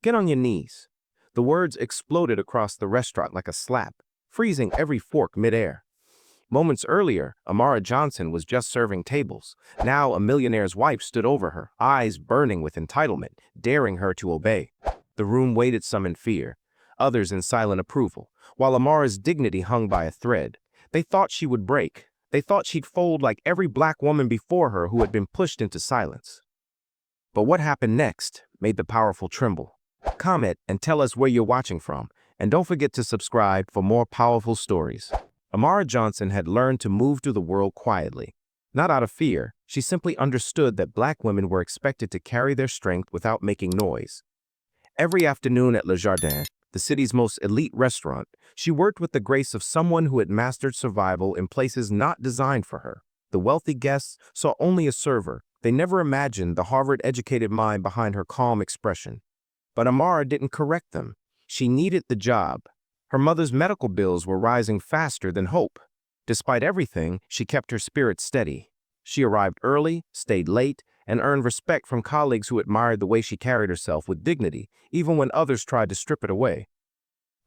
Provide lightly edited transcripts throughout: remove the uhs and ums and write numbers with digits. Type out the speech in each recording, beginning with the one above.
Get on your knees. The words exploded across the restaurant like a slap, freezing every fork midair. Moments earlier, Amara Johnson was just serving tables. Now a millionaire's wife stood over her, eyes burning with entitlement, daring her to obey. The room waited, some in fear, others in silent approval, while Amara's dignity hung by a thread. They thought she would break. They thought she'd fold like every black woman before her who had been pushed into silence. But what happened next made the powerful tremble. Comment and tell us where you're watching from, and don't forget to subscribe for more powerful stories. Amara Johnson had learned to move through the world quietly. Not out of fear, she simply understood that black women were expected to carry their strength without making noise. Every afternoon at Le Jardin, the city's most elite restaurant, she worked with the grace of someone who had mastered survival in places not designed for her. The wealthy guests saw only a server. They never imagined the Harvard-educated mind behind her calm expression. But Amara didn't correct them. She needed the job. Her mother's medical bills were rising faster than hope. Despite everything, she kept her spirit steady. She arrived early, stayed late, and earned respect from colleagues who admired the way she carried herself with dignity, even when others tried to strip it away.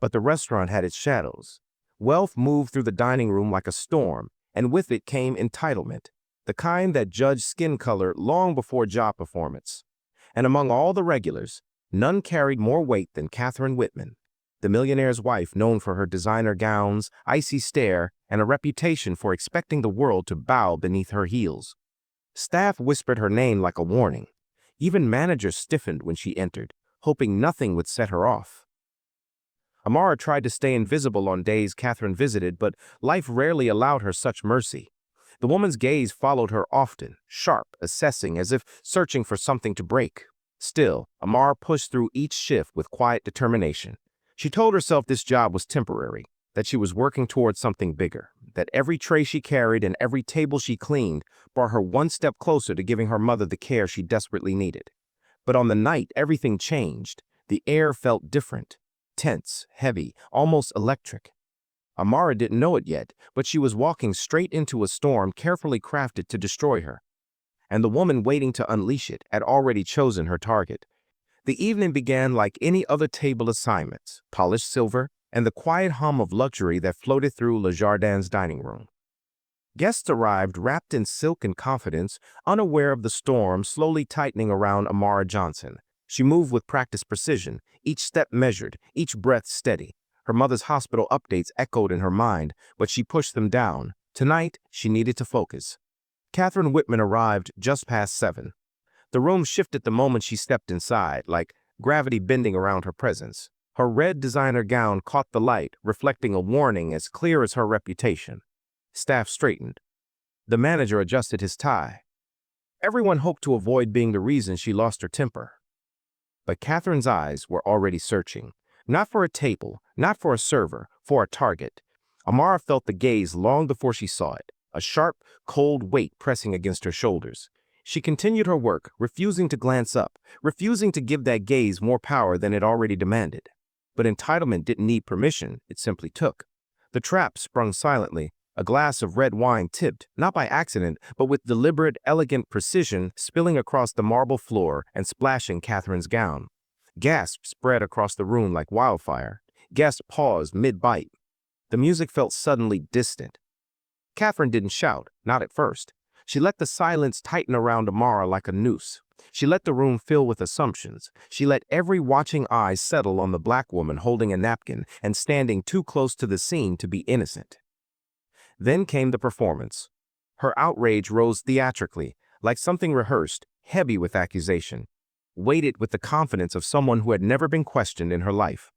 But the restaurant had its shadows. Wealth moved through the dining room like a storm, and with it came entitlement, the kind that judged skin color long before job performance. And among all the regulars, none carried more weight than Catherine Whitman, the millionaire's wife known for her designer gowns, icy stare, and a reputation for expecting the world to bow beneath her heels. Staff whispered her name like a warning. Even managers stiffened when she entered, hoping nothing would set her off. Amara tried to stay invisible on days Catherine visited, but life rarely allowed her such mercy. The woman's gaze followed her often, sharp, assessing, as if searching for something to break. Still, Amara pushed through each shift with quiet determination. She told herself this job was temporary, that she was working towards something bigger, that every tray she carried and every table she cleaned brought her one step closer to giving her mother the care she desperately needed. But on the night everything changed. The air felt different, tense, heavy, almost electric. Amara didn't know it yet, but she was walking straight into a storm carefully crafted to destroy her. And the woman waiting to unleash it had already chosen her target. The evening began like any other table assignments, polished silver, and the quiet hum of luxury that floated through Le Jardin's dining room. Guests arrived wrapped in silk and confidence, unaware of the storm slowly tightening around Amara Johnson. She moved with practiced precision, each step measured, each breath steady. Her mother's hospital updates echoed in her mind, but she pushed them down. Tonight, she needed to focus. Catherine Whitman arrived just past 7. The room shifted the moment she stepped inside, like gravity bending around her presence. Her red designer gown caught the light, reflecting a warning as clear as her reputation. Staff straightened. The manager adjusted his tie. Everyone hoped to avoid being the reason she lost her temper. But Catherine's eyes were already searching. Not for a table, not for a server, for a target. Amara felt the gaze long before she saw it, a sharp, cold weight pressing against her shoulders. She continued her work, refusing to glance up, refusing to give that gaze more power than it already demanded. But entitlement didn't need permission, it simply took. The trap sprung silently. A glass of red wine tipped, not by accident, but with deliberate, elegant precision, spilling across the marble floor and splashing Catherine's gown. Gasps spread across the room like wildfire. Guests paused mid-bite. The music felt suddenly distant. Catherine didn't shout, not at first. She let the silence tighten around Amara like a noose. She let the room fill with assumptions. She let every watching eye settle on the black woman holding a napkin and standing too close to the scene to be innocent. Then came the performance. Her outrage rose theatrically, like something rehearsed, heavy with accusation, weighted with the confidence of someone who had never been questioned in her life.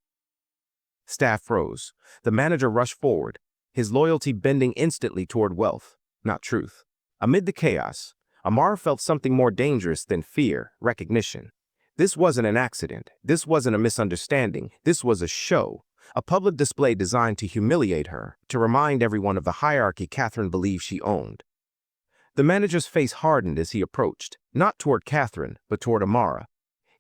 Staff froze. The manager rushed forward, his loyalty bending instantly toward wealth, not truth. Amid the chaos, Amara felt something more dangerous than fear, recognition. This wasn't an accident. This wasn't a misunderstanding. This was a show. A public display designed to humiliate her, to remind everyone of the hierarchy Catherine believed she owned. The manager's face hardened as he approached, not toward Catherine, but toward Amara.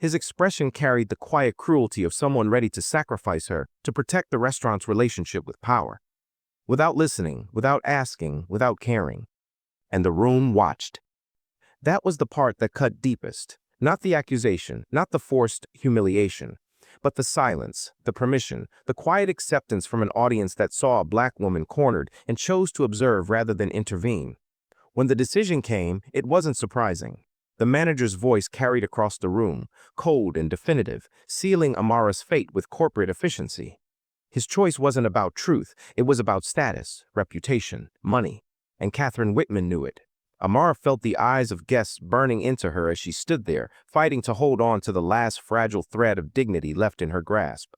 His expression carried the quiet cruelty of someone ready to sacrifice her to protect the restaurant's relationship with power. Without listening, without asking, without caring. And the room watched. That was the part that cut deepest. Not the accusation, not the forced humiliation, But the silence, the permission, the quiet acceptance from an audience that saw a black woman cornered and chose to observe rather than intervene. When the decision came, it wasn't surprising. The manager's voice carried across the room, cold and definitive, sealing Amara's fate with corporate efficiency. His choice wasn't about truth, it was about status, reputation, money. And Catherine Whitman knew it. Amara felt the eyes of guests burning into her as she stood there, fighting to hold on to the last fragile thread of dignity left in her grasp.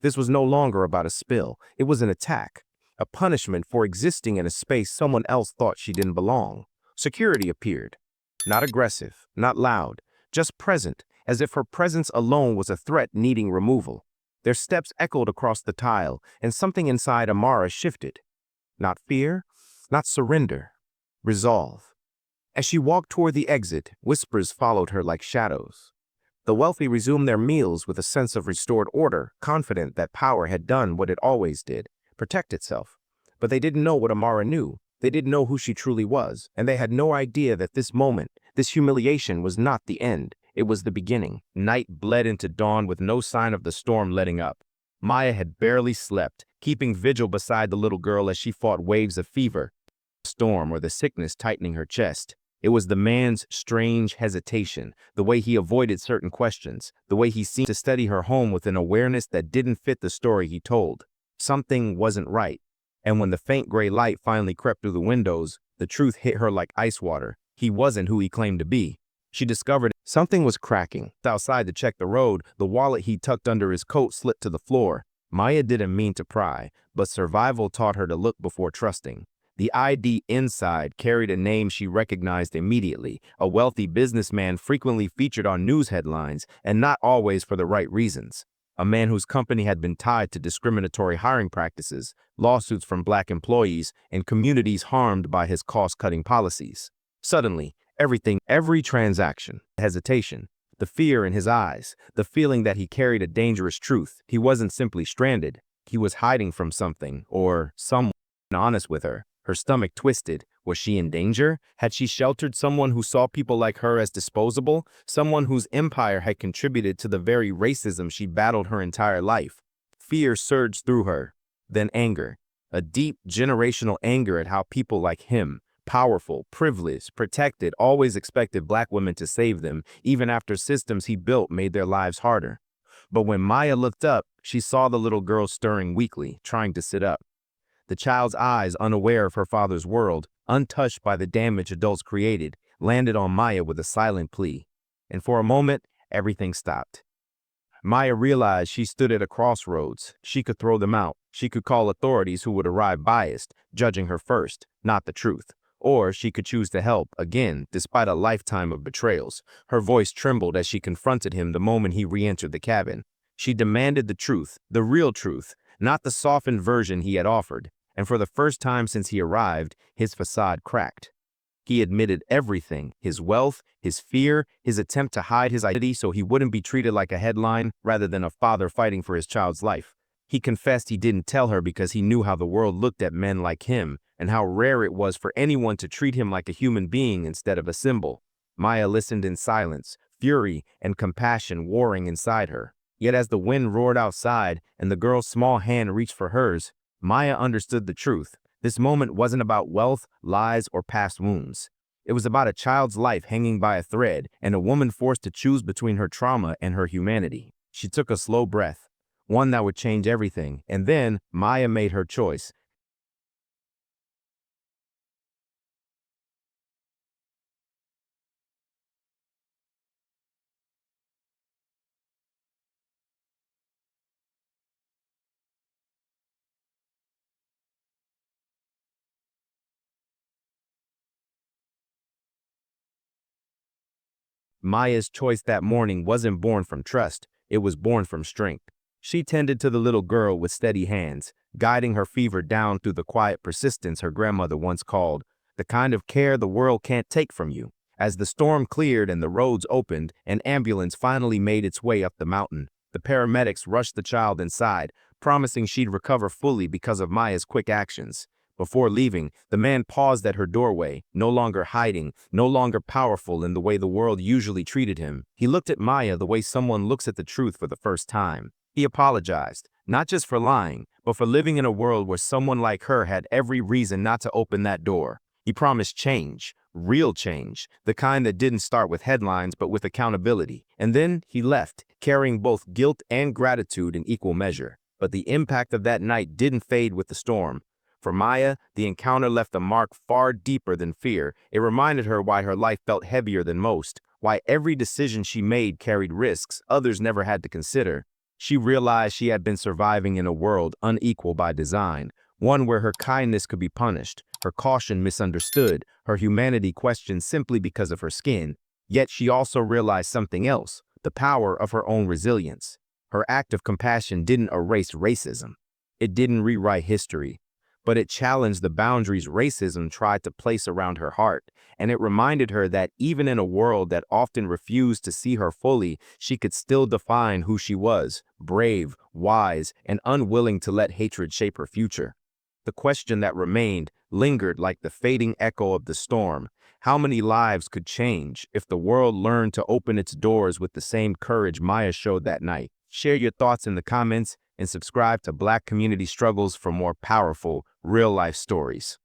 This was no longer about a spill, it was an attack, a punishment for existing in a space someone else thought she didn't belong. Security appeared. Not aggressive, not loud, just present, as if her presence alone was a threat needing removal. Their steps echoed across the tile, and something inside Amara shifted. Not fear, not surrender, resolve. As she walked toward the exit, whispers followed her like shadows. The wealthy resumed their meals with a sense of restored order, confident that power had done what it always did, protect itself. But they didn't know what Amara knew. They didn't know who she truly was, and they had no idea that this moment, this humiliation, was not the end. It was the beginning. Night bled into dawn with no sign of the storm letting up. Maya had barely slept, keeping vigil beside the little girl as she fought waves of fever, storm, or the sickness tightening her chest. It was the man's strange hesitation, the way he avoided certain questions, the way he seemed to steady her home with an awareness that didn't fit the story he told. Something wasn't right. And when the faint gray light finally crept through the windows, the truth hit her like ice water. He wasn't who he claimed to be. She discovered something was cracking. Outside to check the road, the wallet he tucked under his coat slipped to the floor. Maya didn't mean to pry, but survival taught her to look before trusting. The ID inside carried a name she recognized immediately, a wealthy businessman frequently featured on news headlines, and not always for the right reasons. A man whose company had been tied to discriminatory hiring practices, lawsuits from black employees, and communities harmed by his cost-cutting policies. Suddenly, every transaction, hesitation, the fear in his eyes, the feeling that he carried a dangerous truth. He wasn't simply stranded. He was hiding from something, or someone. Honest with her. Her stomach twisted. Was she in danger? Had she sheltered someone who saw people like her as disposable? Someone whose empire had contributed to the very racism she battled her entire life? Fear surged through her. Then anger. A deep, generational anger at how people like him, powerful, privileged, protected, always expected black women to save them, even after systems he built made their lives harder. But when Maya looked up, she saw the little girl stirring weakly, trying to sit up. The child's eyes, unaware of her father's world, untouched by the damage adults created, landed on Maya with a silent plea. And for a moment, everything stopped. Maya realized she stood at a crossroads. She could throw them out. She could call authorities who would arrive biased, judging her first, not the truth. Or she could choose to help, again, despite a lifetime of betrayals. Her voice trembled as she confronted him the moment he re-entered the cabin. She demanded the truth, the real truth, not the softened version he had offered. And for the first time since he arrived, his facade cracked. He admitted everything, his wealth, his fear, his attempt to hide his identity so he wouldn't be treated like a headline rather than a father fighting for his child's life. He confessed he didn't tell her because he knew how the world looked at men like him and how rare it was for anyone to treat him like a human being instead of a symbol. Maya listened in silence, fury and compassion warring inside her. Yet as the wind roared outside and the girl's small hand reached for hers, Maya understood the truth. This moment wasn't about wealth, lies, or past wounds. It was about a child's life hanging by a thread and a woman forced to choose between her trauma and her humanity. She took a slow breath, one that would change everything, and then Maya made her choice. Maya's choice that morning wasn't born from trust, it was born from strength. She tended to the little girl with steady hands, guiding her fever down through the quiet persistence her grandmother once called the kind of care the world can't take from you. As the storm cleared and the roads opened, an ambulance finally made its way up the mountain. The paramedics rushed the child inside, promising she'd recover fully because of Maya's quick actions. Before leaving, the man paused at her doorway, no longer hiding, no longer powerful in the way the world usually treated him. He looked at Maya the way someone looks at the truth for the first time. He apologized, not just for lying, but for living in a world where someone like her had every reason not to open that door. He promised change, real change, the kind that didn't start with headlines but with accountability. And then he left, carrying both guilt and gratitude in equal measure. But the impact of that night didn't fade with the storm. For Maya, the encounter left a mark far deeper than fear. It reminded her why her life felt heavier than most, why every decision she made carried risks others never had to consider. She realized she had been surviving in a world unequal by design, one where her kindness could be punished, her caution misunderstood, her humanity questioned simply because of her skin. Yet she also realized something else, the power of her own resilience. Her act of compassion didn't erase racism. It didn't rewrite history, but it challenged the boundaries racism tried to place around her heart, and it reminded her that even in a world that often refused to see her fully, she could still define who she was, brave, wise, and unwilling to let hatred shape her future. The question that remained lingered like the fading echo of the storm. How many lives could change if the world learned to open its doors with the same courage Maya showed that night? Share your thoughts in the comments and subscribe to Black Community Struggles for more powerful, real-life stories.